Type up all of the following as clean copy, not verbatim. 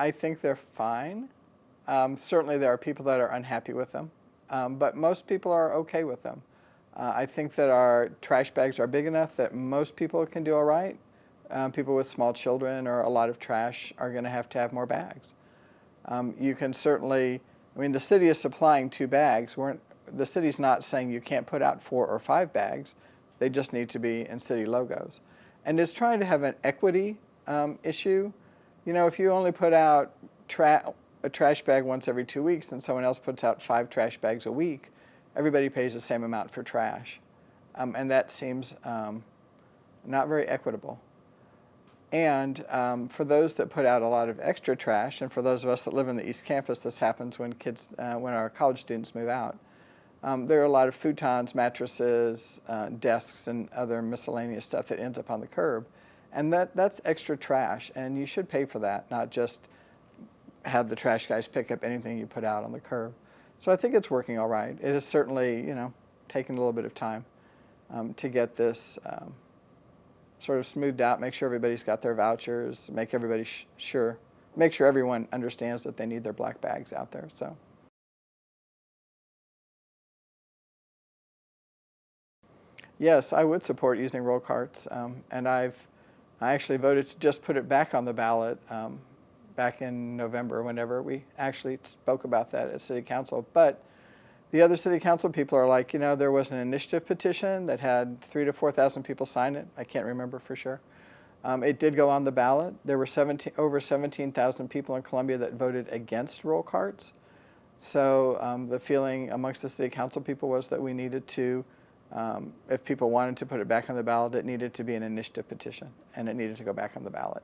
I think they're fine. Certainly there are people that are unhappy with them, but most people are okay with them. I think that our trash bags are big enough that most people can do all right. People with small children or a lot of trash are going to have more bags. You can certainly, I mean, the city is supplying 2 bags. The city's not saying you can't put out 4 or 5 bags. They just need to be in city logos. And it's trying to have an equity issue. You know, if you only put out a trash bag once every 2 weeks and someone else puts out 5 trash bags a week, everybody pays the same amount for trash. And that seems not very equitable. And for those that put out a lot of extra trash, and for those of us that live in the East Campus, this happens when when our college students move out. There are a lot of futons, mattresses, desks, and other miscellaneous stuff that ends up on the curb. And that's extra trash, and you should pay for that, not just have the trash guys pick up anything you put out on the curb. So I think it's working all right. It has certainly, taken a little bit of time to get this sort of smoothed out, make sure everybody's got their vouchers, make everybody make sure everyone understands that they need their black bags out there. So. Yes, I would support using roll carts, and I actually voted to just put it back on the ballot back in November, whenever we actually spoke about that at City Council. But the other City Council people are like, there was an initiative petition that had 3,000 to 4,000 people sign it. I can't remember for sure. It did go on the ballot. There were over 17,000 people in Columbia that voted against roll carts. So the feeling amongst the City Council people was that we needed to, if people wanted to put it back on the ballot, it needed to be an initiative petition, and it needed to go back on the ballot.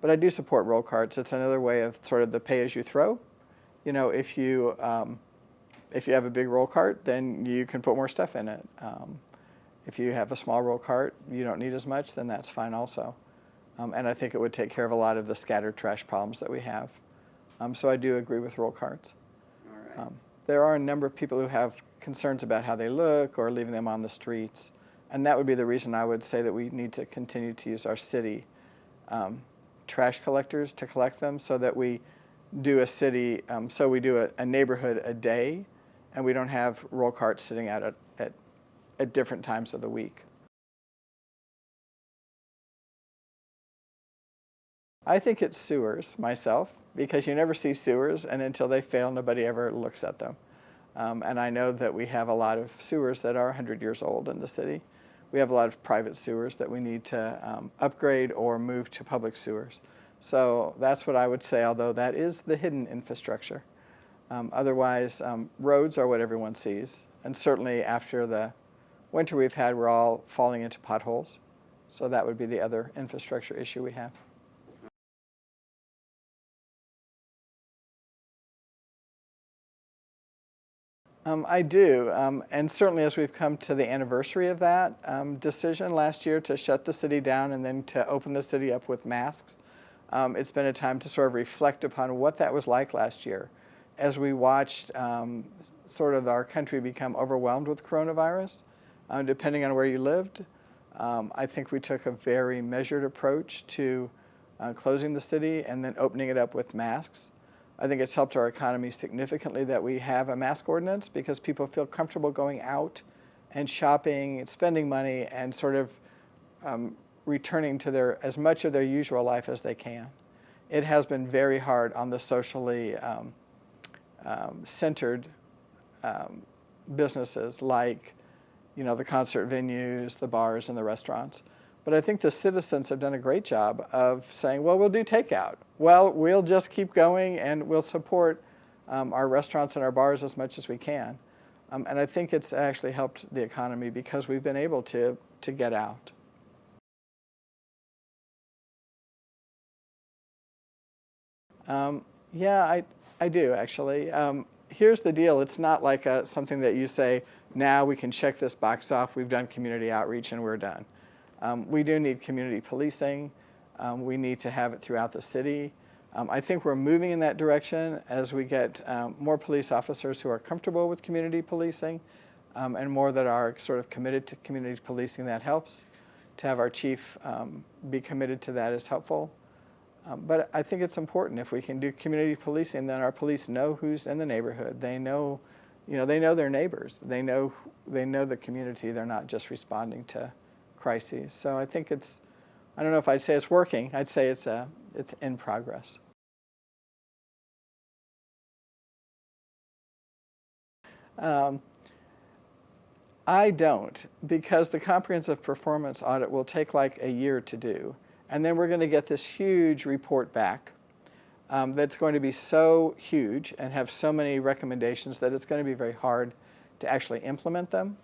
But I do support roll carts. It's another way of sort of the pay-as-you-throw. If you have a big roll cart, then you can put more stuff in it. If you have a small roll cart, you don't need as much, then that's fine also. And I think it would take care of a lot of the scattered trash problems that we have. So I do agree with roll carts. All right. There are a number of people who have concerns about how they look or leaving them on the streets. And that would be the reason I would say that we need to continue to use our city trash collectors to collect them, so that we do a city, we do a neighborhood a day, and we don't have roll carts sitting out at different times of the week. I think it's sewers myself, because you never see sewers, and until they fail, nobody ever looks at them. And I know that we have a lot of sewers that are 100 years old in the city. We have a lot of private sewers that we need to upgrade or move to public sewers. So that's what I would say, although that is the hidden infrastructure. Otherwise, roads are what everyone sees. And certainly after the winter we've had, we're all falling into potholes. So that would be the other infrastructure issue we have. I do, and certainly as we've come to the anniversary of that decision last year to shut the city down and then to open the city up with masks, it's been a time to sort of reflect upon what that was like last year as we watched sort of our country become overwhelmed with coronavirus, depending on where you lived. I think we took a very measured approach to closing the city and then opening it up with masks. I think it's helped our economy significantly that we have a mask ordinance, because people feel comfortable going out and shopping and spending money and sort of returning to as much of their usual life as they can. It has been very hard on the socially centered businesses like, the concert venues, the bars, and the restaurants. But I think the citizens have done a great job of saying, well, we'll do takeout. Well, we'll just keep going, and we'll support our restaurants and our bars as much as we can. And I think it's actually helped the economy because we've been able to get out. Yeah, I do, actually. Here's the deal. It's not like something that you say, now we can check this box off, we've done community outreach, and we're done. We do need community policing. We need to have it throughout the city. I think we're moving in that direction as we get more police officers who are comfortable with community policing and more that are sort of committed to community policing. That helps. To have our chief be committed to that is helpful. But I think it's important if we can do community policing, then our police know who's in the neighborhood. They know, they know their neighbors. They know the community. They're not just responding to crises. So I think I don't know if I'd say it's working. I'd say it's in progress. I don't, because the comprehensive performance audit will take like a year to do. And then we're going to get this huge report back that's going to be so huge and have so many recommendations that it's going to be very hard to actually implement them.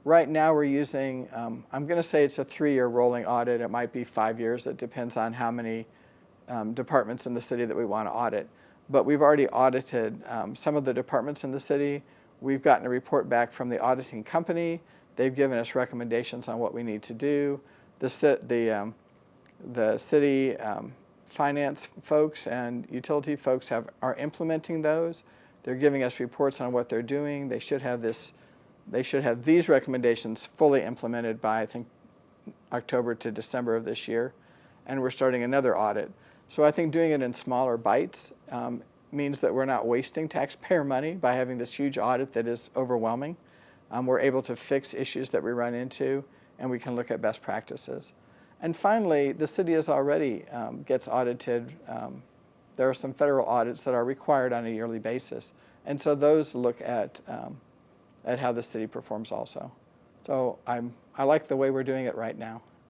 Right now we're using, I'm going to say it's a 3-year rolling audit. It might be 5 years. It depends on how many departments in the city that we want to audit. But we've already audited some of the departments in the city. We've gotten a report back from the auditing company. They've given us recommendations on what we need to do. The city finance folks and utility folks are implementing those. They're giving us reports on what they're doing. They should have these recommendations fully implemented by, I think, October to December of this year. And we're starting another audit. So I think doing it in smaller bites means that we're not wasting taxpayer money by having this huge audit that is overwhelming. We're able to fix issues that we run into, and we can look at best practices. And finally, the city is already gets audited. There are some federal audits that are required on a yearly basis, and so those look at how the city performs also. So I like the way we're doing it right now.